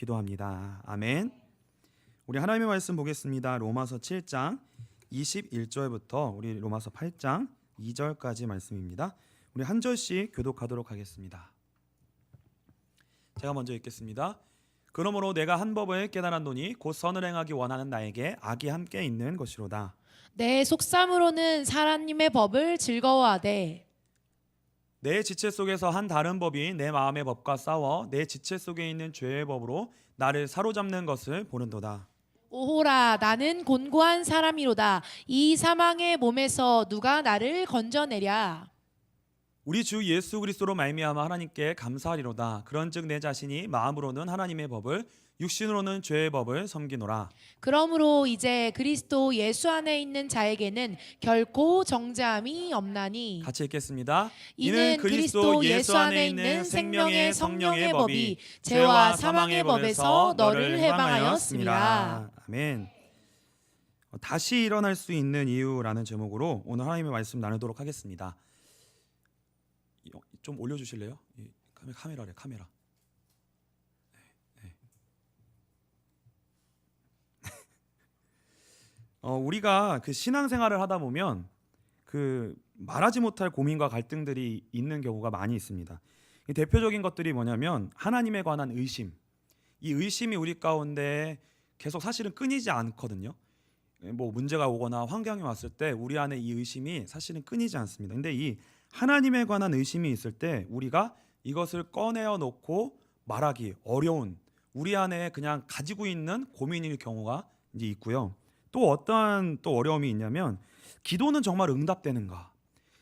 기도합니다. 아멘. 우리 하나님의 말씀 보겠습니다. 로마서 7장 21절부터 우리 로마서 8장 2절까지 말씀입니다. 우리 한 절씩 교독하도록 하겠습니다. 제가 먼저 읽겠습니다. 그러므로 내가 한 법을 깨달았노니 곧 선을 행하기 원하는 나에게 악이 함께 있는 것이로다. 내 속삼으로는 하나님의 법을 즐거워하되 내 지체 속에서 한 다른 법이 내 마음의 법과 싸워 내 지체 속에 있는 죄의 법으로 나를 사로잡는 것을 보는도다. 오호라 나는 곤고한 사람이로다. 이 사망의 몸에서 누가 나를 건져내랴. 우리 주 예수 그리스도로 말미암아 하나님께 감사하리로다. 그런즉 내 자신이 마음으로는 하나님의 법을 육신으로는 죄의 법을 섬기노라. 그러므로 이제 그리스도 예수 안에 있는 자에게는 결코 정죄함이 없나니 같이 읽겠습니다. 이는 그리스도 예수 안에 있는 생명의 성령의 법이 죄와 사망의 법에서 너를 해방하였습니다. 아멘. 다시 일어날 수 있는 이유라는 제목으로 오늘 하나님의 말씀 나누도록 하겠습니다. 좀 올려주실래요? 카메라래 카메라. 우리가 그 신앙생활을 하다 보면 그 말하지 못할 고민과 갈등들이 있는 경우가 많이 있습니다. 대표적인 것들이 뭐냐면 하나님에 관한 의심. 이 의심이 우리 가운데 계속 사실은 끊이지 않거든요. 뭐 문제가 오거나 환경이 왔을 때 우리 안에 이 의심이 사실은 끊이지 않습니다. 근데 이 하나님에 관한 의심이 있을 때 우리가 이것을 꺼내어 놓고 말하기 어려운 우리 안에 그냥 가지고 있는 고민일 경우가 이제 있고요. 또 어떠한 또 어려움이 있냐면 기도는 정말 응답되는가?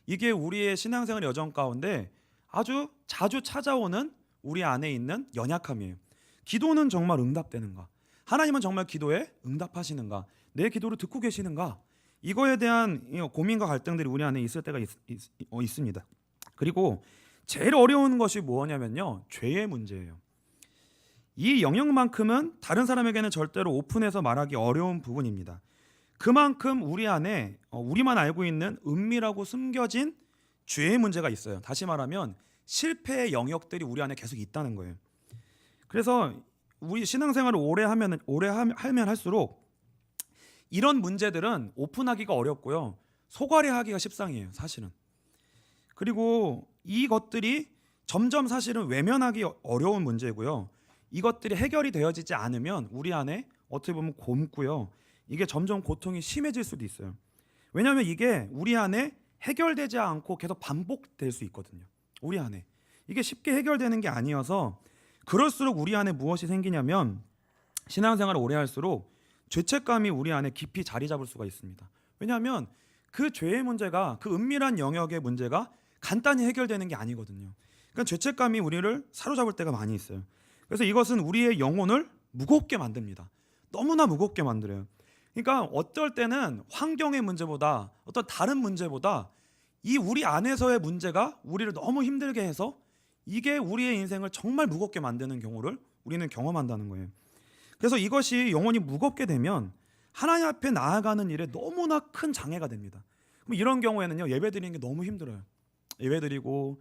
이게 우리의 신앙생활 여정 가운데 아주 자주 찾아오는 우리 안에 있는 연약함이에요. 기도는 정말 응답되는가? 하나님은 정말 기도에 응답하시는가? 내 기도를 듣고 계시는가? 이거에 대한 고민과 갈등들이 우리 안에 있을 때가 있습니다. 그리고 제일 어려운 것이 뭐냐면요, 죄의 문제예요. 이 영역만큼은 다른 사람에게는 절대로 오픈해서 말하기 어려운 부분입니다. 그만큼 우리 안에 우리만 알고 있는 은밀하고 숨겨진 죄의 문제가 있어요. 다시 말하면 실패의 영역들이 우리 안에 계속 있다는 거예요. 그래서 우리 신앙생활을 오래 하면 할수록 이런 문제들은 오픈하기가 어렵고요, 소괄해하기가 십상이에요, 사실은. 그리고 이것들이 점점 사실은 외면하기 어려운 문제고요. 이것들이 해결이 되어지지 않으면 우리 안에 어떻게 보면 곪고요, 이게 점점 고통이 심해질 수도 있어요. 왜냐하면 이게 우리 안에 해결되지 않고 계속 반복될 수 있거든요. 우리 안에 이게 쉽게 해결되는 게 아니어서 그럴수록 우리 안에 무엇이 생기냐면 신앙생활을 오래 할수록 죄책감이 우리 안에 깊이 자리 잡을 수가 있습니다. 왜냐하면 그 죄의 문제가, 그 은밀한 영역의 문제가 간단히 해결되는 게 아니거든요. 그러니까 죄책감이 우리를 사로잡을 때가 많이 있어요. 그래서 이것은 우리의 영혼을 무겁게 만듭니다. 너무나 무겁게 만들어요. 그러니까 어떨 때는 환경의 문제보다 어떤 다른 문제보다 이 우리 안에서의 문제가 우리를 너무 힘들게 해서 이게 우리의 인생을 정말 무겁게 만드는 경우를 우리는 경험한다는 거예요. 그래서 이것이 영혼이 무겁게 되면 하나님 앞에 나아가는 일에 너무나 큰 장애가 됩니다. 그럼 이런 경우에는요, 예배 드리는 게 너무 힘들어요. 예배 드리고,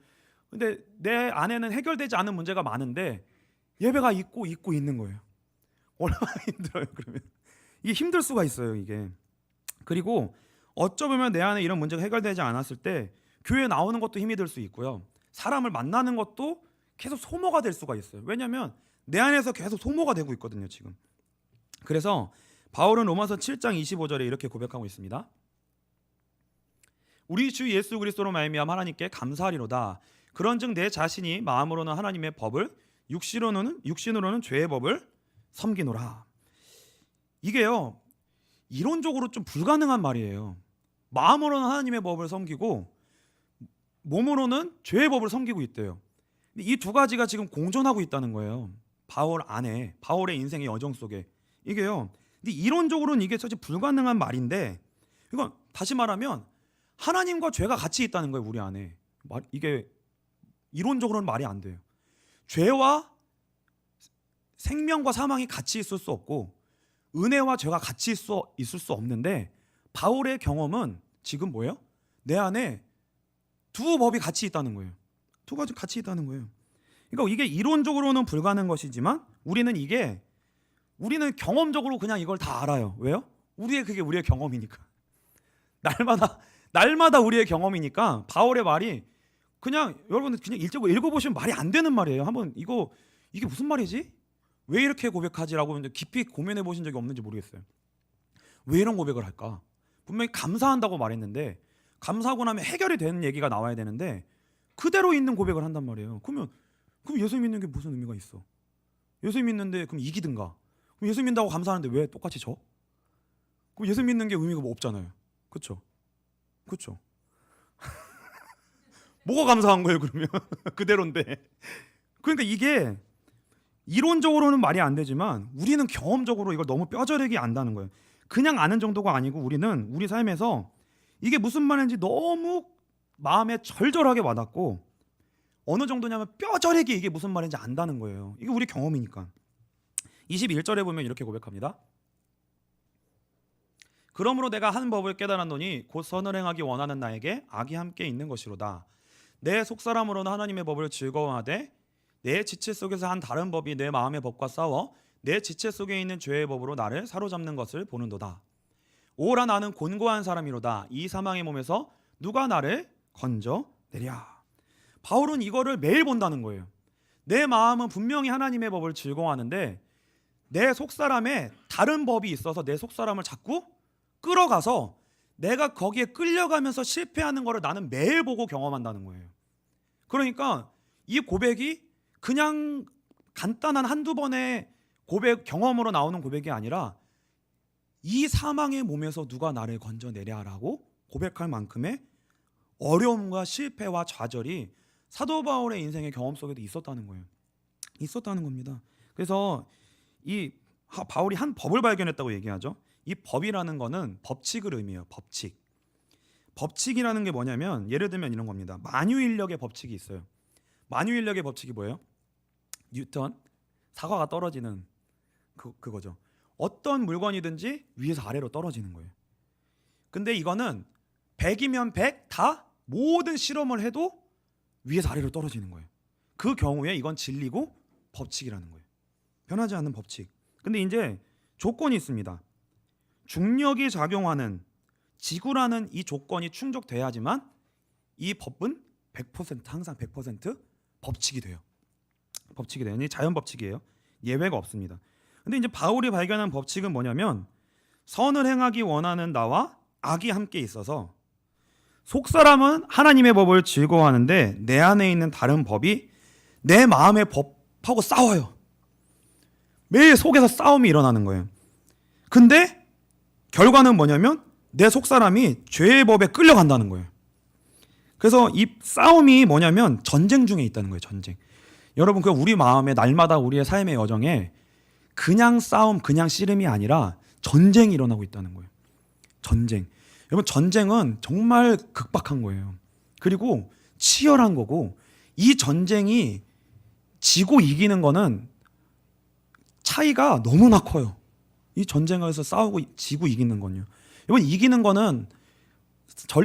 근데 내 안에는 해결되지 않은 문제가 많은데 예배가 있고 있는 거예요. 얼마나 힘들어요. 그러면 이게 힘들 수가 있어요, 이게. 그리고 어쩌면 내 안에 이런 문제가 해결되지 않았을 때 교회에 나오는 것도 힘이 들 수 있고요, 사람을 만나는 것도 계속 소모가 될 수가 있어요. 왜냐하면 내 안에서 계속 소모가 되고 있거든요, 지금. 그래서 바울은 로마서 7장 25절에 이렇게 고백하고 있습니다. 우리 주 예수 그리스도로 말미암아 하나님께 감사하리로다. 그런즉 내 자신이 마음으로는 하나님의 법을 육신으로는 죄의 법을 섬기노라. 이게요, 이론적으로 좀 불가능한 말이에요. 마음으로는 하나님의 법을 섬기고 몸으로는 죄의 법을 섬기고 있대요. 이 두 가지가 지금 공존하고 있다는 거예요. 바울 안에, 바울의 인생의 여정 속에. 이게요, 근데 이론적으로는 이게 사실 불가능한 말인데, 이건 다시 말하면 하나님과 죄가 같이 있다는 거예요, 우리 안에. 이게 이론적으로는 말이 안 돼요. 죄와 생명과 사망이 같이 있을 수 없고 은혜와 죄가 같이 있을 수 없는데, 바울의 경험은 지금 뭐예요? 내 안에 두 법이 같이 있다는 거예요. 두 가지 같이 있다는 거예요. 그러니까 이게 이론적으로는 불가능한 것이지만 우리는 경험적으로 그냥 이걸 다 알아요. 왜요? 그게 우리의 경험이니까. 날마다 우리의 경험이니까 바울의 말이 그냥 여러분 그냥 읽어보시면 말이 안 되는 말이에요. 한번 이게 무슨 말이지? 왜 이렇게 고백하지라고 깊이 고민해 보신 적이 없는지 모르겠어요. 왜 이런 고백을 할까? 분명히 감사한다고 말했는데 감사하고 나면 해결이 되는 얘기가 나와야 되는데 그대로 있는 고백을 한단 말이에요. 그럼 예수 믿는 게 무슨 의미가 있어? 예수 믿는데 그럼 이기든가. 그럼 예수 믿는다고 감사하는데 왜 똑같이 져? 그럼 예수 믿는 게 의미가 뭐 없잖아요. 그렇죠? 뭐가 감사한 거예요 그러면? 그대로인데. 그러니까 이게 이론적으로는 말이 안 되지만 우리는 경험적으로 이걸 너무 뼈저리게 안다는 거예요. 그냥 아는 정도가 아니고 우리는 우리 삶에서 이게 무슨 말인지 너무 마음에 절절하게 와닿고 어느 정도냐면 뼈저리게 이게 무슨 말인지 안다는 거예요. 이게 우리 경험이니까. 21절에 보면 이렇게 고백합니다. 그러므로 내가 한 법을 깨달았노니 곧 선을 행하기 원하는 나에게 악이 함께 있는 것이로다. 내 속사람으로는 하나님의 법을 즐거워하되 내 지체 속에서 한 다른 법이 내 마음의 법과 싸워 내 지체 속에 있는 죄의 법으로 나를 사로잡는 것을 보는도다. 오라 나는 곤고한 사람이로다. 이 사망의 몸에서 누가 나를 건져내랴. 바울은 이거를 매일 본다는 거예요. 내 마음은 분명히 하나님의 법을 즐거워하는데 내 속사람에 다른 법이 있어서 내 속사람을 자꾸 끌어가서 내가 거기에 끌려가면서 실패하는 거를 나는 매일 보고 경험한다는 거예요. 그러니까 이 고백이 그냥 간단한 한두 번의 경험으로 나오는 고백이 아니라 이 사망의 몸에서 누가 나를 건져내랴라고 고백할 만큼의 어려움과 실패와 좌절이 사도 바울의 인생의 경험 속에도 있었다는 거예요. 있었다는 겁니다. 그래서 이 바울이 한 법을 발견했다고 얘기하죠. 이 법이라는 거는 법칙을 의미해요. 법칙이라는 게 뭐냐면 예를 들면 이런 겁니다. 만유인력의 법칙이 있어요. 만유인력의 법칙이 뭐예요? 뉴턴 사과가 떨어지는 그거죠. 어떤 물건이든지 위에서 아래로 떨어지는 거예요. 근데 이거는 100이면 100 다 모든 실험을 해도 위에서 아래로 떨어지는 거예요. 그 경우에 이건 진리고 법칙이라는 거예요. 변하지 않는 법칙. 근데 이제 조건이 있습니다. 중력이 작용하는 지구라는 이 조건이 충족돼야지만 이 법은 100% 항상 100% 법칙이 돼요. 이 자연 법칙이에요. 예외가 없습니다. 근데 이제 바울이 발견한 법칙은 뭐냐면 선을 행하기 원하는 나와 악이 함께 있어서 속사람은 하나님의 법을 즐거워하는데 내 안에 있는 다른 법이 내 마음의 법하고 싸워요. 매일 속에서 싸움이 일어나는 거예요. 근데 결과는 뭐냐면 내 속사람이 죄의 법에 끌려간다는 거예요. 그래서 이 싸움이 뭐냐면 전쟁 중에 있다는 거예요. 전쟁. 여러분, 그 우리 마음에 날마다 우리의 삶의 여정에 그냥 싸움, 그냥 씨름이 아니라 전쟁이 일어나고 있다는 거예요. 전쟁. 여러분, 전쟁은 정말 극박한 거예요. 그리고 치열한 거고, 이 전쟁이 지고 이기는 거는 차이가 너무나 커요. 이 전쟁에서 싸우고 지고 이기는 건요. 여러분, 이기는 거는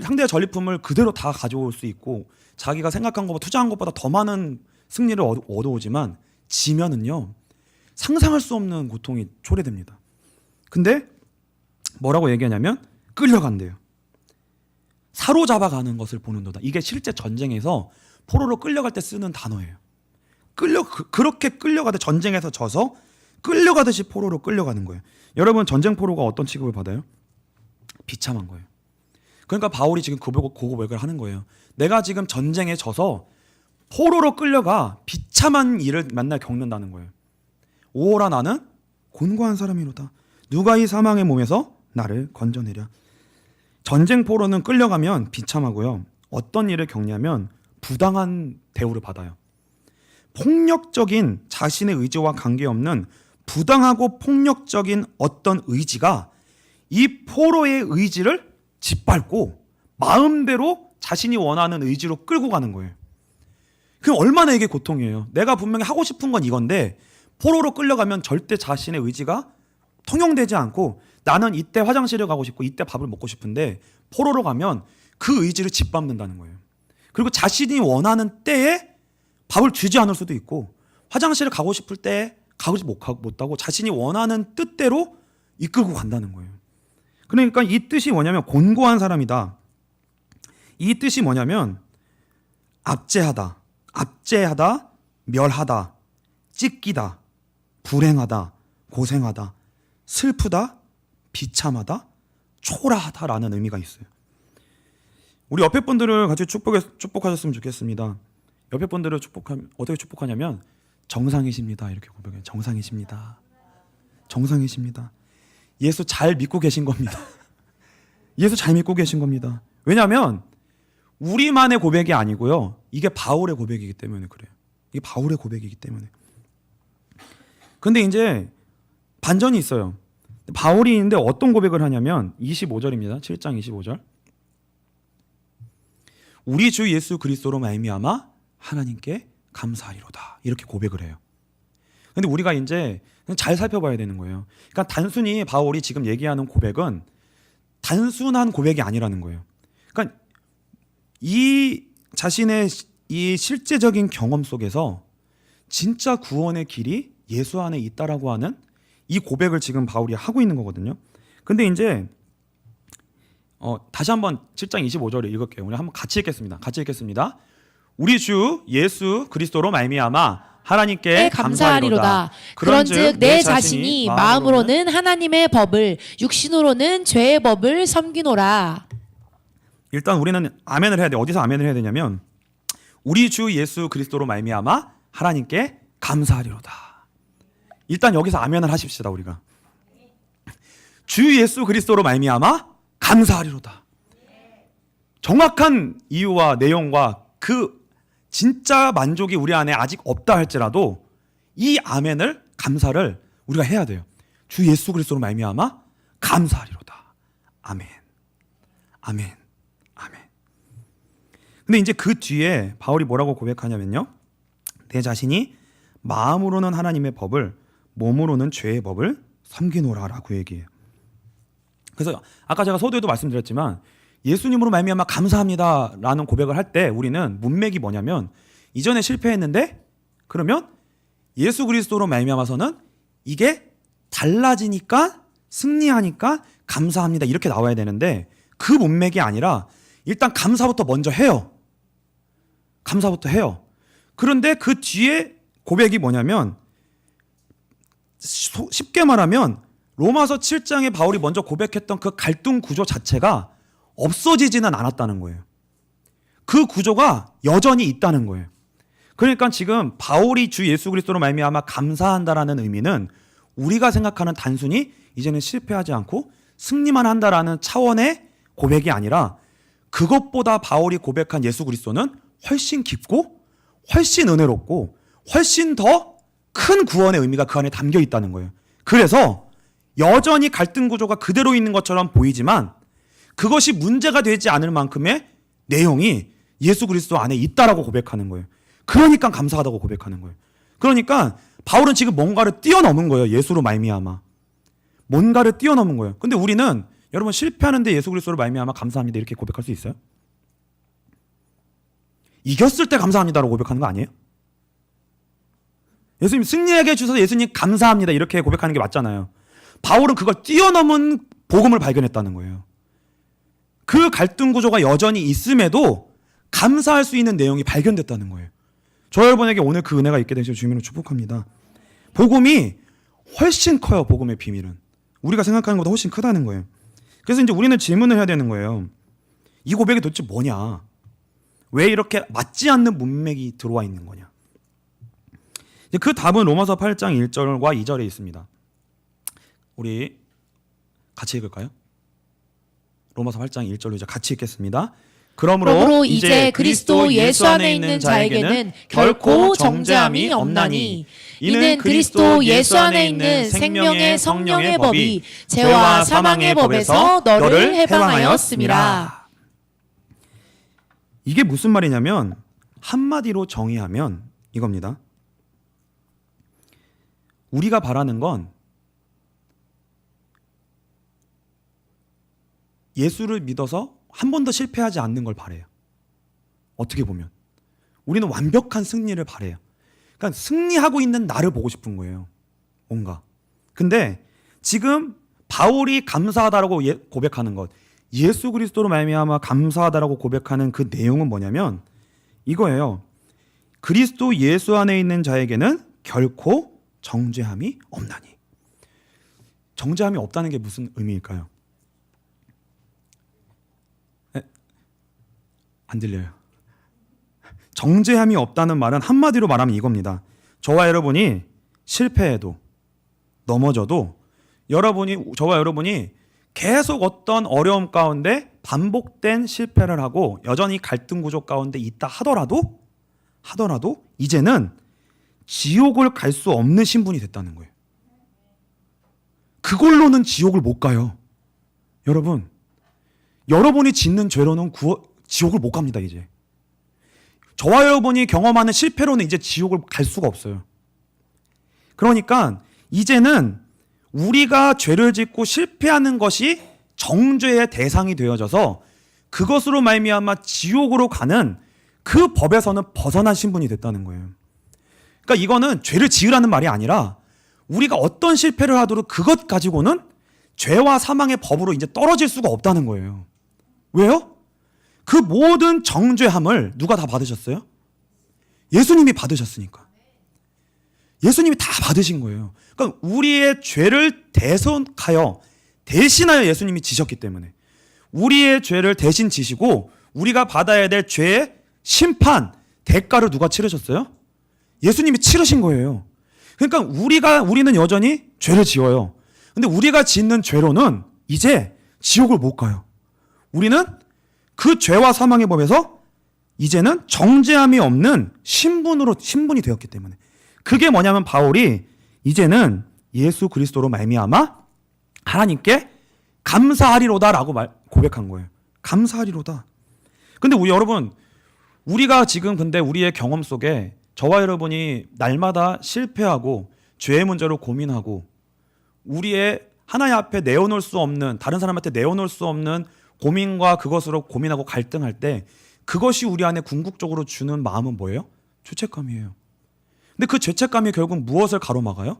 상대의 전리품을 그대로 다 가져올 수 있고 자기가 생각한 것보다 투자한 것보다 더 많은 승리를 얻어오지만 지면은요 상상할 수 없는 고통이 초래됩니다. 근데 뭐라고 얘기하냐면 끌려간대요. 사로잡아가는 것을 보는도다. 이게 실제 전쟁에서 포로로 끌려갈 때 쓰는 단어예요. 그렇게 끌려가듯 전쟁에서 져서 끌려가듯이 포로로 끌려가는 거예요. 여러분, 전쟁 포로가 어떤 취급을 받아요? 비참한 거예요. 그러니까 바울이 지금 고고백을 하는 거예요. 내가 지금 전쟁에 져서 포로로 끌려가 비참한 일을 맨날 겪는다는 거예요. 오라 나는 곤고한 사람이로다. 누가 이 사망의 몸에서 나를 건져내랴. 전쟁 포로는 끌려가면 비참하고요. 어떤 일을 겪냐면 부당한 대우를 받아요. 폭력적인 자신의 의지와 관계없는 부당하고 폭력적인 어떤 의지가 이 포로의 의지를 짓밟고 마음대로 자신이 원하는 의지로 끌고 가는 거예요. 그럼 얼마나 이게 고통이에요. 내가 분명히 하고 싶은 건 이건데 포로로 끌려가면 절대 자신의 의지가 통용되지 않고 나는 이때 화장실에 가고 싶고 이때 밥을 먹고 싶은데 포로로 가면 그 의지를 짓밟는다는 거예요. 그리고 자신이 원하는 때에 밥을 주지 않을 수도 있고 화장실을 가고 싶을 때 가지 못하고 자신이 원하는 뜻대로 이끌고 간다는 거예요. 그러니까 이 뜻이 뭐냐면 곤고한 사람이다. 이 뜻이 뭐냐면 압제하다, 멸하다, 찢기다, 불행하다, 고생하다, 슬프다, 비참하다, 초라하다라는 의미가 있어요. 우리 옆에 분들을 같이 축복하셨으면 좋겠습니다. 옆에 분들을 어떻게 축복하냐면 정상이십니다 이렇게 고백해요. 정상이십니다. 정상이십니다. 예수 잘 믿고 계신 겁니다. 예수 잘 믿고 계신 겁니다. 왜냐하면 우리만의 고백이 아니고요. 이게 바울의 고백이기 때문에 그래요. 이게 바울의 고백이기 때문에. 근데 이제 반전이 있어요. 바울이 있는데 어떤 고백을 하냐면 25절입니다. 7장 25절. 우리 주 예수 그리스도로 말미암아 하나님께 감사하리로다. 이렇게 고백을 해요. 근데 우리가 이제 잘 살펴봐야 되는 거예요. 그러니까 단순히 바울이 지금 얘기하는 고백은 단순한 고백이 아니라는 거예요. 그러니까 이 자신의 이 실제적인 경험 속에서 진짜 구원의 길이 예수 안에 있다라고 하는 이 고백을 지금 바울이 하고 있는 거거든요. 근데 이제 다시 한번 7장 25절을 읽을게요. 우리 한번 같이 읽겠습니다. 같이 읽겠습니다. 우리 주 예수 그리스도로 말미암아 하나님께 감사하리로다. 그런즉 내 자신이 마음으로는 하나님의 법을 육신으로는 죄의 법을 섬기노라. 일단 우리는 아멘을 해야 돼. 어디서 아멘을 해야 되냐면 우리 주 예수 그리스도로 말미암아 하나님께 감사하리로다. 일단 여기서 아멘을 하십시다. 우리가 주 예수 그리스도로 말미암아 감사하리로다. 정확한 이유와 내용과 그 진짜 만족이 우리 안에 아직 없다 할지라도 이 아멘을 감사를 우리가 해야 돼요. 주 예수 그리스도로 말미암아 감사하리로다. 아멘. 아멘. 아멘. 근데 이제 그 뒤에 바울이 뭐라고 고백하냐면요. 내 자신이 마음으로는 하나님의 법을 몸으로는 죄의 법을 섬기노라라고 얘기해요. 그래서 아까 제가 서두에도 말씀드렸지만 예수님으로 말미암아 감사합니다라는 고백을 할 때 우리는 문맥이 뭐냐면 이전에 실패했는데 그러면 예수 그리스도로 말미암아서는 이게 달라지니까 승리하니까 감사합니다 이렇게 나와야 되는데 그 문맥이 아니라 일단 감사부터 먼저 해요. 감사부터 해요. 그런데 그 뒤에 고백이 뭐냐면 쉽게 말하면 로마서 7장에 바울이 먼저 고백했던 그 갈등 구조 자체가 없어지지는 않았다는 거예요. 그 구조가 여전히 있다는 거예요. 그러니까 지금 바울이 주 예수 그리스도로 말미암아 감사한다라는 의미는 우리가 생각하는 단순히 이제는 실패하지 않고 승리만 한다라는 차원의 고백이 아니라 그것보다 바울이 고백한 예수 그리스도는 훨씬 깊고 훨씬 은혜롭고 훨씬 더 큰 구원의 의미가 그 안에 담겨 있다는 거예요. 그래서 여전히 갈등 구조가 그대로 있는 것처럼 보이지만 그것이 문제가 되지 않을 만큼의 내용이 예수 그리스도 안에 있다라고 고백하는 거예요. 그러니까 감사하다고 고백하는 거예요. 그러니까 바울은 지금 뭔가를 뛰어넘은 거예요. 예수로 말미암아. 뭔가를 뛰어넘은 거예요. 근데 우리는 여러분 실패하는데 예수 그리스도로 말미암아 감사합니다 이렇게 고백할 수 있어요? 이겼을 때 감사합니다라고 고백하는 거 아니에요? 예수님 승리하게 해주셔서 예수님 감사합니다 이렇게 고백하는 게 맞잖아요. 바울은 그걸 뛰어넘은 복음을 발견했다는 거예요. 그 갈등 구조가 여전히 있음에도 감사할 수 있는 내용이 발견됐다는 거예요. 저 여러분에게 오늘 그 은혜가 있게 되시길 주님으로 축복합니다. 복음이 훨씬 커요. 복음의 비밀은 우리가 생각하는 것보다 훨씬 크다는 거예요. 그래서 이제 우리는 질문을 해야 되는 거예요. 이 고백이 도대체 뭐냐? 왜 이렇게 맞지 않는 문맥이 들어와 있는 거냐? 그 답은 로마서 8장 1절과 2절에 있습니다. 우리 같이 읽을까요? 로마서 8장 1절로 이제 같이 읽겠습니다. 그러므로 이제 그리스도 예수 안에 있는 자에게는 결코 정죄함이 없나니 이는 그리스도 예수 안에 있는 생명의 성령의 법이 죄와 사망의 법에서 너를 해방하였음이라. 이게 무슨 말이냐면 한마디로 정의하면 이겁니다. 우리가 바라는 건 예수를 믿어서 한 번도 실패하지 않는 걸 바래요. 어떻게 보면 우리는 완벽한 승리를 바래요. 그러니까 승리하고 있는 나를 보고 싶은 거예요. 온가. 근데 지금 바울이 감사하다라고 고백하는 것, 예수 그리스도로 말미암아 감사하다라고 고백하는 그 내용은 뭐냐면 이거예요. 그리스도 예수 안에 있는 자에게는 결코 정죄함이 없나니. 정죄함이 없다는 게 무슨 의미일까요? 안 들려요. 정죄함이 없다는 말은 한마디로 말하면 이겁니다. 저와 여러분이 실패해도 넘어져도 저와 여러분이 계속 어떤 어려움 가운데 반복된 실패를 하고 여전히 갈등 구조 가운데 있다 하더라도 이제는 지옥을 갈 수 없는 신분이 됐다는 거예요. 그걸로는 지옥을 못 가요. 여러분이 짓는 죄로는 지옥을 못 갑니다. 이제 저와 여러분이 경험하는 실패로는 이제 지옥을 갈 수가 없어요. 그러니까 이제는 우리가 죄를 짓고 실패하는 것이 정죄의 대상이 되어져서 그것으로 말미암아 지옥으로 가는 그 법에서는 벗어난 신분이 됐다는 거예요. 그러니까 이거는 죄를 지으라는 말이 아니라 우리가 어떤 실패를 하도록 그것 가지고는 죄와 사망의 법으로 이제 떨어질 수가 없다는 거예요. 왜요? 그 모든 정죄함을 누가 다 받으셨어요? 예수님이 받으셨으니까. 예수님이 다 받으신 거예요. 그러니까 우리의 죄를 대신하여 예수님이 지셨기 때문에 우리의 죄를 대신 지시고 우리가 받아야 될 죄의 심판, 대가를 누가 치르셨어요? 예수님이 치르신 거예요. 그러니까 우리는 여전히 죄를 지어요. 근데 우리가 짓는 죄로는 이제 지옥을 못 가요. 우리는 그 죄와 사망의 법에서 이제는 정죄함이 없는 신분이 되었기 때문에. 그게 뭐냐면 바울이 이제는 예수 그리스도로 말미암아 하나님께 감사하리로다라고 고백한 거예요. 감사하리로다. 근데 여러분, 우리가 지금 근데 우리의 경험 속에 저와 여러분이 날마다 실패하고 죄의 문제로 고민하고 우리의 하나님 앞에 내어놓을 수 없는, 다른 사람한테 내어놓을 수 없는 고민과 그것으로 고민하고 갈등할 때 그것이 우리 안에 궁극적으로 주는 마음은 뭐예요? 죄책감이에요. 근데 그 죄책감이 결국 무엇을 가로막아요?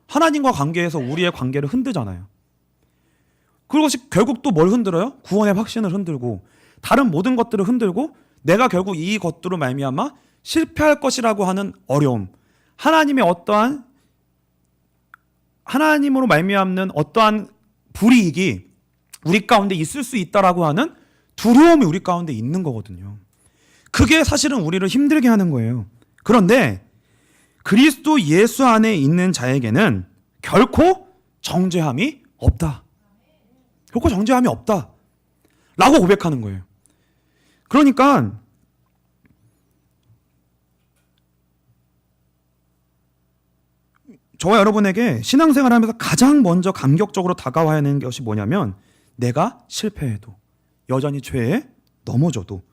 하나님과 관계에서 우리의 관계를 흔들잖아요. 그것이 결국 또 뭘 흔들어요? 구원의 확신을 흔들고 다른 모든 것들을 흔들고 내가 결국 이 것들로 말미암아 실패할 것이라고 하는 어려움, 하나님으로 말미암는 어떠한 불이익이 우리 가운데 있을 수 있다라고 하는 두려움이 우리 가운데 있는 거거든요. 그게 사실은 우리를 힘들게 하는 거예요. 그런데 그리스도 예수 안에 있는 자에게는 결코 정죄함이 없다. 결코 정죄함이 없다. 라고 고백하는 거예요. 그러니까 저와 여러분에게 신앙생활을 하면서 가장 먼저 감격적으로 다가와야 하는 것이 뭐냐면 내가 실패해도 여전히 죄에 넘어져도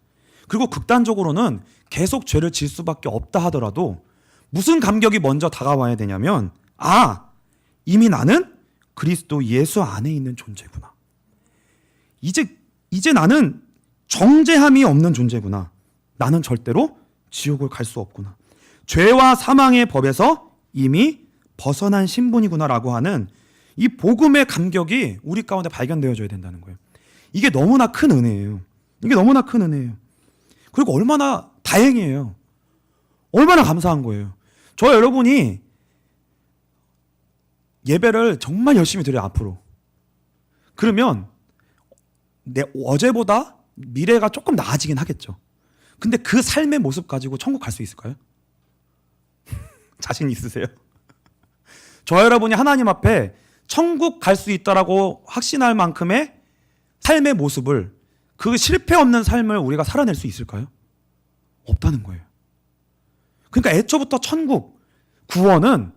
그리고 극단적으로는 계속 죄를 질 수밖에 없다 하더라도 무슨 감격이 먼저 다가와야 되냐면 이미 나는 그리스도 예수 안에 있는 존재구나. 이제 나는 정죄함이 없는 존재구나. 나는 절대로 지옥을 갈 수 없구나. 죄와 사망의 법에서 이미 벗어난 신분이구나라고 하는 이 복음의 감격이 우리 가운데 발견되어져야 된다는 거예요. 이게 너무나 큰 은혜예요. 그리고 얼마나 다행이에요. 얼마나 감사한 거예요. 저와 여러분이 예배를 정말 열심히 드려요. 앞으로. 그러면 어제보다 미래가 조금 나아지긴 하겠죠. 근데 그 삶의 모습 가지고 천국 갈 수 있을까요? 자신 있으세요? 저와 여러분이 하나님 앞에 천국 갈 수 있다라고 확신할 만큼의 삶의 모습을, 그 실패 없는 삶을 우리가 살아낼 수 있을까요? 없다는 거예요. 그러니까 애초부터 천국, 구원은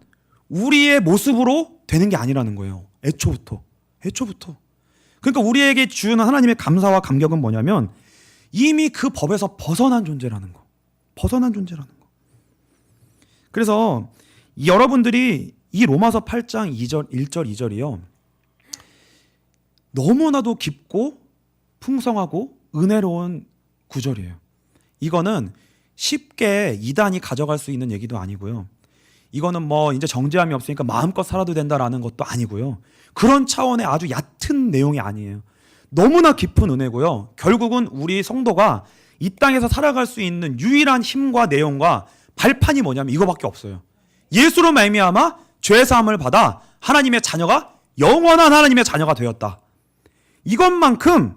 우리의 모습으로 되는 게 아니라는 거예요. 애초부터. 그러니까 우리에게 주는 하나님의 감사와 감격은 뭐냐면 이미 그 법에서 벗어난 존재라는 거. 그래서 여러분들이 이 로마서 8장 2절, 1절, 2절이요. 너무나도 깊고 풍성하고 은혜로운 구절이에요. 이거는 쉽게 이단이 가져갈 수 있는 얘기도 아니고요. 이거는 뭐 이제 정죄함이 없으니까 마음껏 살아도 된다라는 것도 아니고요. 그런 차원의 아주 얕은 내용이 아니에요. 너무나 깊은 은혜고요. 결국은 우리 성도가 이 땅에서 살아갈 수 있는 유일한 힘과 내용과 발판이 뭐냐면 이거밖에 없어요. 예수로 말미암아 죄 사함을 받아 하나님의 자녀가 영원한 하나님의 자녀가 되었다. 이것만큼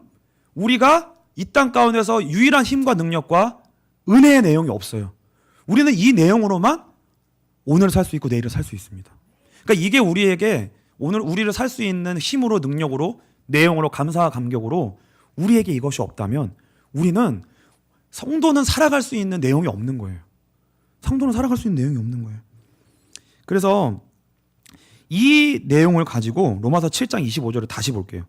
우리가 이 땅 가운데서 유일한 힘과 능력과 은혜의 내용이 없어요. 우리는 이 내용으로만 오늘 살 수 있고 내일을 살 수 있습니다. 그러니까 이게 우리에게 오늘 우리를 살 수 있는 힘으로, 능력으로, 내용으로, 감사와 감격으로 우리에게 이것이 없다면 우리는 성도는 살아갈 수 있는 내용이 없는 거예요. 성도는 살아갈 수 있는 내용이 없는 거예요. 그래서 이 내용을 가지고 로마서 7장 25절을 다시 볼게요.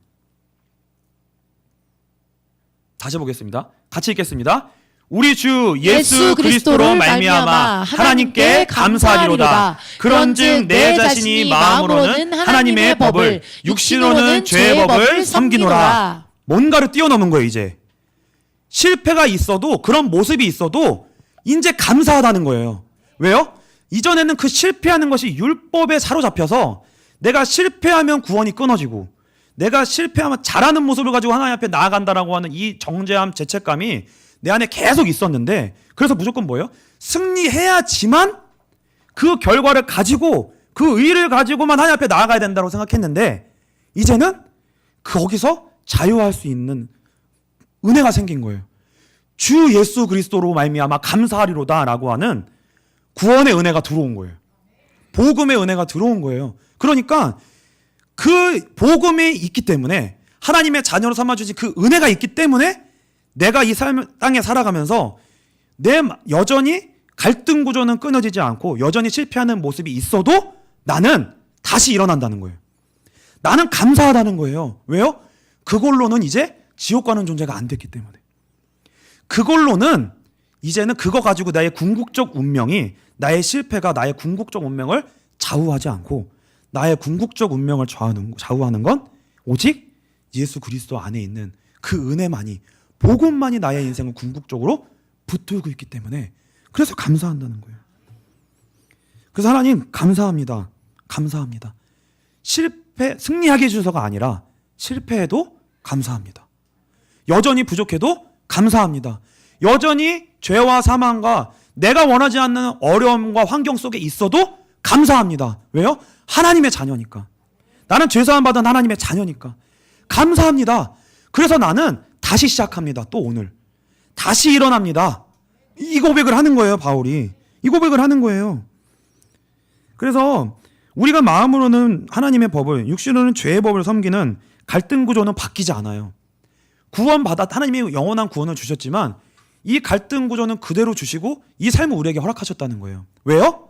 다시 보겠습니다. 같이 읽겠습니다. 우리 주 예수 그리스도로 말미암아 하나님께 감사하리로다. 그런즉 내 자신이 마음으로는 하나님의 법을, 육신으로는 죄의 법을 섬기노라. 뭔가를 뛰어넘은 거예요. 이제 실패가 있어도, 그런 모습이 있어도 이제 감사하다는 거예요. 왜요? 이전에는 그 실패하는 것이 율법에 사로잡혀서 내가 실패하면 구원이 끊어지고, 내가 실패하면 잘하는 모습을 가지고 하나님 앞에 나아간다라고 하는 이 정죄함, 죄책감이 내 안에 계속 있었는데, 그래서 무조건 뭐예요? 승리해야지만 그 결과를 가지고, 그 의의를 가지고만 하나님 앞에 나아가야 된다고 생각했는데, 이제는 거기서 자유할 수 있는 은혜가 생긴 거예요. 주 예수 그리스도로 말미암아 감사하리로다 라고 하는 구원의 은혜가 들어온 거예요. 복음의 은혜가 들어온 거예요. 그러니까 그 복음이 있기 때문에, 하나님의 자녀로 삼아주신 그 은혜가 있기 때문에 내가 이 땅에 살아가면서 여전히 갈등 구조는 끊어지지 않고 여전히 실패하는 모습이 있어도 나는 다시 일어난다는 거예요. 나는 감사하다는 거예요. 왜요? 그걸로는 이제 지옥 가는 존재가 안 됐기 때문에. 그걸로는 이제는 그거 가지고 나의 궁극적 운명이, 나의 실패가 나의 궁극적 운명을 좌우하지 않고, 나의 궁극적 운명을 좌우하는 건 오직 예수 그리스도 안에 있는 그 은혜만이, 복음만이 나의 인생을 궁극적으로 붙들고 있기 때문에, 그래서 감사한다는 거예요. 그래서 하나님 감사합니다. 감사합니다. 승리하게 해주셔서가 아니라 실패해도 감사합니다. 여전히 부족해도 감사합니다. 여전히 죄와 사망과 내가 원하지 않는 어려움과 환경 속에 있어도 감사합니다. 왜요? 하나님의 자녀니까. 나는 죄사함 받은 하나님의 자녀니까 감사합니다. 그래서 나는 다시 시작합니다. 또 오늘 다시 일어납니다. 이 고백을 하는 거예요. 바울이 이 고백을 하는 거예요. 그래서 우리가 마음으로는 하나님의 법을, 육신으로는 죄의 법을 섬기는 갈등 구조는 바뀌지 않아요. 하나님이 영원한 구원을 주셨지만 이 갈등 구조는 그대로 주시고 이 삶을 우리에게 허락하셨다는 거예요. 왜요?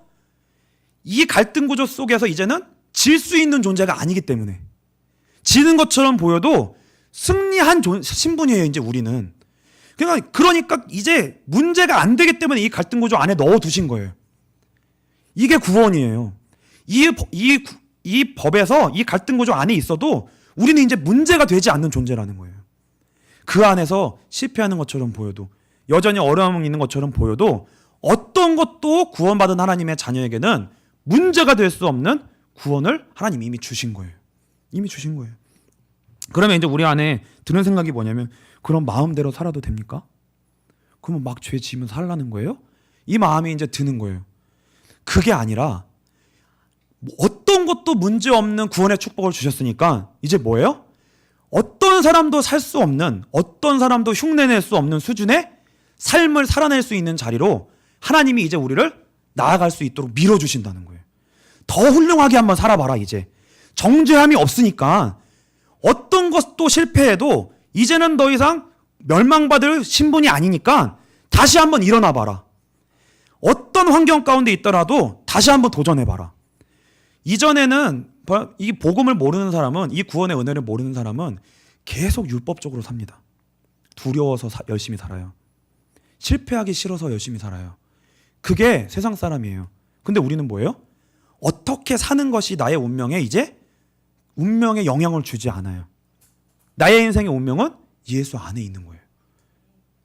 이 갈등 구조 속에서 이제는 질 수 있는 존재가 아니기 때문에, 지는 것처럼 보여도 승리한 신분이에요. 이제 우리는. 그러니까 이제 문제가 안 되기 때문에 이 갈등 구조 안에 넣어두신 거예요. 이게 구원이에요. 이 법에서 이 갈등 구조 안에 있어도 우리는 이제 문제가 되지 않는 존재라는 거예요. 그 안에서 실패하는 것처럼 보여도, 여전히 어려움이 있는 것처럼 보여도 어떤 것도 구원받은 하나님의 자녀에게는 문제가 될 수 없는 구원을 하나님이 이미 주신 거예요. 이미 주신 거예요. 그러면 이제 우리 안에 드는 생각이 뭐냐면, 그럼 마음대로 살아도 됩니까? 그러면 막 죄 지으면 살라는 거예요? 이 마음이 이제 드는 거예요. 그게 아니라 어떤 것도 문제 없는 구원의 축복을 주셨으니까 이제 뭐예요? 어떤 사람도 살 수 없는, 어떤 사람도 흉내낼 수 없는 수준의 삶을 살아낼 수 있는 자리로 하나님이 이제 우리를 나아갈 수 있도록 밀어주신다는 거예요. 더 훌륭하게 한번 살아봐라. 이제 정죄함이 없으니까 어떤 것도 실패해도 이제는 더 이상 멸망받을 신분이 아니니까 다시 한번 일어나봐라. 어떤 환경 가운데 있더라도 다시 한번 도전해봐라. 이전에는 이 복음을 모르는 사람은, 이 구원의 은혜를 모르는 사람은 계속 율법적으로 삽니다. 두려워서 열심히 살아요. 실패하기 싫어서 열심히 살아요. 그게 세상 사람이에요. 근데 우리는 뭐예요? 어떻게 사는 것이 나의 운명에 이제 운명에 영향을 주지 않아요. 나의 인생의 운명은 예수 안에 있는 거예요.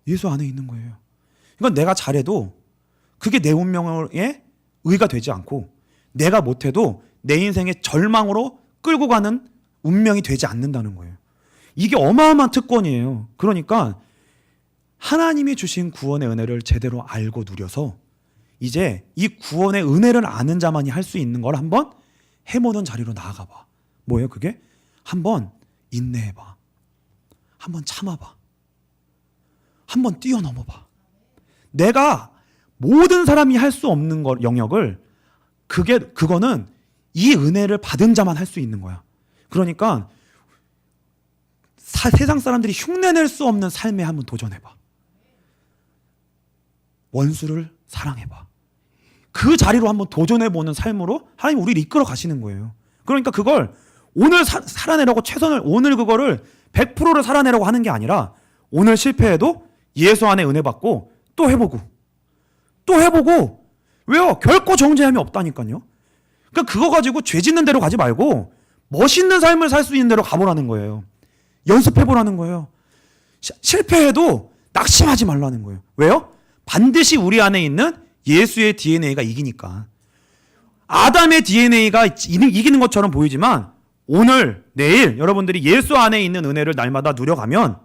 예수 안에 있는 거예요. 이건 내가 잘해도 그게 내 운명에 의가 되지 않고, 내가 못해도 내 인생의 절망으로 끌고 가는 운명이 되지 않는다는 거예요. 이게 어마어마한 특권이에요. 그러니까 하나님이 주신 구원의 은혜를 제대로 알고 누려서 이제 이 구원의 은혜를 아는 자만이 할 수 있는 걸 한번 해보는 자리로 나아가 봐. 뭐예요 그게? 한번 인내해봐. 한번 참아봐. 한번 뛰어넘어봐. 내가 모든 사람이 할 수 없는 영역을 그거는 이 은혜를 받은 자만 할 수 있는 거야. 그러니까 세상 사람들이 흉내낼 수 없는 삶에 한번 도전해봐. 원수를 사랑해봐. 그 자리로 한번 도전해보는 삶으로 하나님 우리를 이끌어 가시는 거예요. 그러니까 그걸 오늘 살아내려고 최선을, 오늘 그거를 100%를 살아내려고 하는 게 아니라 오늘 실패해도 예수 안에 은혜 받고 또 해보고 또 해보고. 왜요? 결코 정죄함이 없다니까요. 그러니까 그거 가지고 죄 짓는 대로 가지 말고 멋있는 삶을 살 수 있는 대로 가보라는 거예요. 연습해보라는 거예요. 실패해도 낙심하지 말라는 거예요. 왜요? 반드시 우리 안에 있는 예수의 DNA가 이기니까. 아담의 DNA가 이기는 것처럼 보이지만 오늘, 내일 여러분들이 예수 안에 있는 은혜를 날마다 누려가면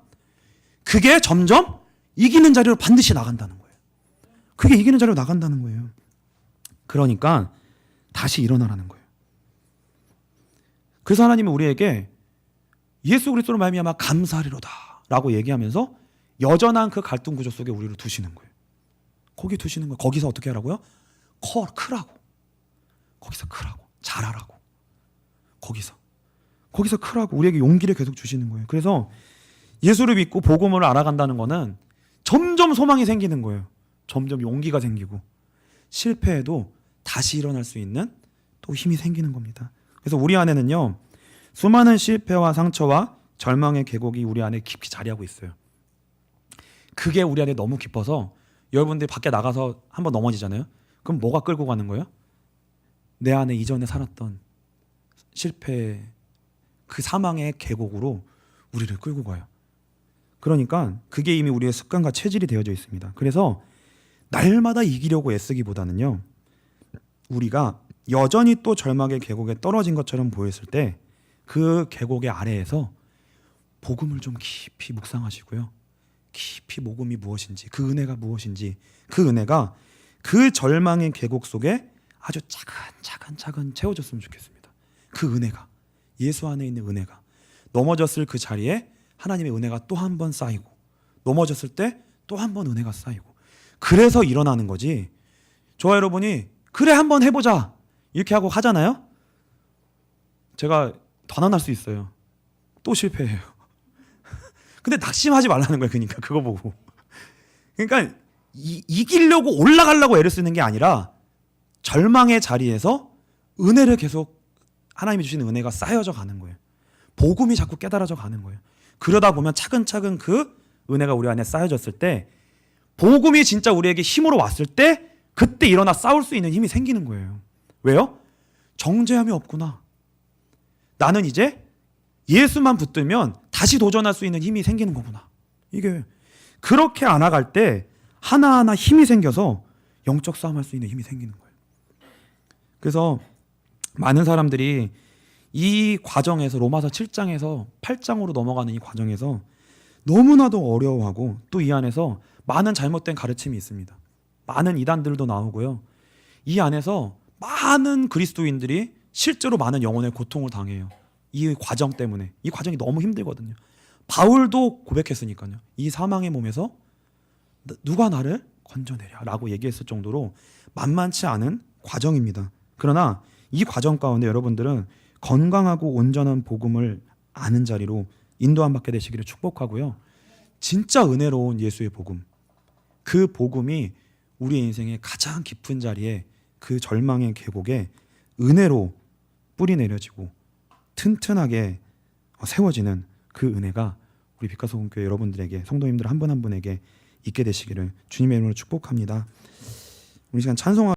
그게 점점 이기는 자리로 반드시 나간다는 거예요. 그게 이기는 자리로 나간다는 거예요. 그러니까 다시 일어나라는 거예요. 그래서 하나님은 우리에게 예수 그리스도로 말미암아 감사하리로다 라고 얘기하면서 여전한 그 갈등 구조 속에 우리를 두시는 거예요. 거기 두시는 거예요. 거기서 어떻게 하라고요? 크라고. 거기서 크라고. 잘하라고. 거기서 크라고. 우리에게 용기를 계속 주시는 거예요. 그래서 예수를 믿고 복음을 알아간다는 거는 점점 소망이 생기는 거예요. 점점 용기가 생기고 실패해도 다시 일어날 수 있는 또 힘이 생기는 겁니다. 그래서 우리 안에는요, 수많은 실패와 상처와 절망의 계곡이 우리 안에 깊이 자리하고 있어요. 그게 우리 안에 너무 깊어서 여러분들이 밖에 나가서 한번 넘어지잖아요. 그럼 뭐가 끌고 가는 거예요? 내 안에 이전에 살았던 실패, 그 사망의 계곡으로 우리를 끌고 가요. 그러니까 그게 이미 우리의 습관과 체질이 되어져 있습니다. 그래서 날마다 이기려고 애쓰기보다는요, 우리가 여전히 또 절망의 계곡에 떨어진 것처럼 보였을 때 그 계곡의 아래에서 복음을 좀 깊이 묵상하시고요. 깊이 복음이 무엇인지, 그 은혜가 무엇인지, 그 은혜가 그 절망의 계곡 속에 아주 차근차근 채워졌으면 좋겠습니다. 그 은혜가, 예수 안에 있는 은혜가 넘어졌을 그 자리에 하나님의 은혜가 또 한 번 쌓이고, 넘어졌을 때 또 한 번 은혜가 쌓이고, 그래서 일어나는 거지. 저와 여러분이 그래 한번 해보자 이렇게 하고 하잖아요. 제가 단언할 수 있어요. 또 실패해요. 근데 낙심하지 말라는 거예요. 그러니까 그거 보고. 그러니까 이기려고 올라가려고 애를 쓰는 게 아니라 절망의 자리에서 은혜를 계속, 하나님이 주시는 은혜가 쌓여져 가는 거예요. 복음이 자꾸 깨달아져 가는 거예요. 그러다 보면 차근차근 그 은혜가 우리 안에 쌓여졌을 때, 복음이 진짜 우리에게 힘으로 왔을 때 그때 일어나 싸울 수 있는 힘이 생기는 거예요. 왜요? 정죄함이 없구나. 나는 이제 예수만 붙들면 다시 도전할 수 있는 힘이 생기는 거구나. 이게 그렇게 안아갈 때 하나하나 힘이 생겨서 영적 싸움할 수 있는 힘이 생기는 거예요. 그래서 많은 사람들이 이 과정에서, 로마서 7장에서 8장으로 넘어가는 이 과정에서 너무나도 어려워하고, 또 이 안에서 많은 잘못된 가르침이 있습니다. 많은 이단들도 나오고요. 이 안에서 많은 그리스도인들이 실제로 많은 영혼의 고통을 당해요. 이 과정 때문에. 이 과정이 너무 힘들거든요. 바울도 고백했으니까요. 이 사망의 몸에서 누가 나를 건져내랴 라고 얘기했을 정도로 만만치 않은 과정입니다. 그러나 이 과정 가운데 여러분들은 건강하고 온전한 복음을 아는 자리로 인도함 받게 되시기를 축복하고요. 진짜 은혜로운 예수의 복음, 그 복음이 우리의 인생의 가장 깊은 자리에, 그 절망의 계곡에 은혜로 뿌리 내려지고 튼튼하게 세워지는 그 은혜가 우리 빛과소금교회 여러분들에게, 성도님들 한 분 한 분에게 있게 되시기를 주님의 이름으로 축복합니다. 우리 시간 찬송하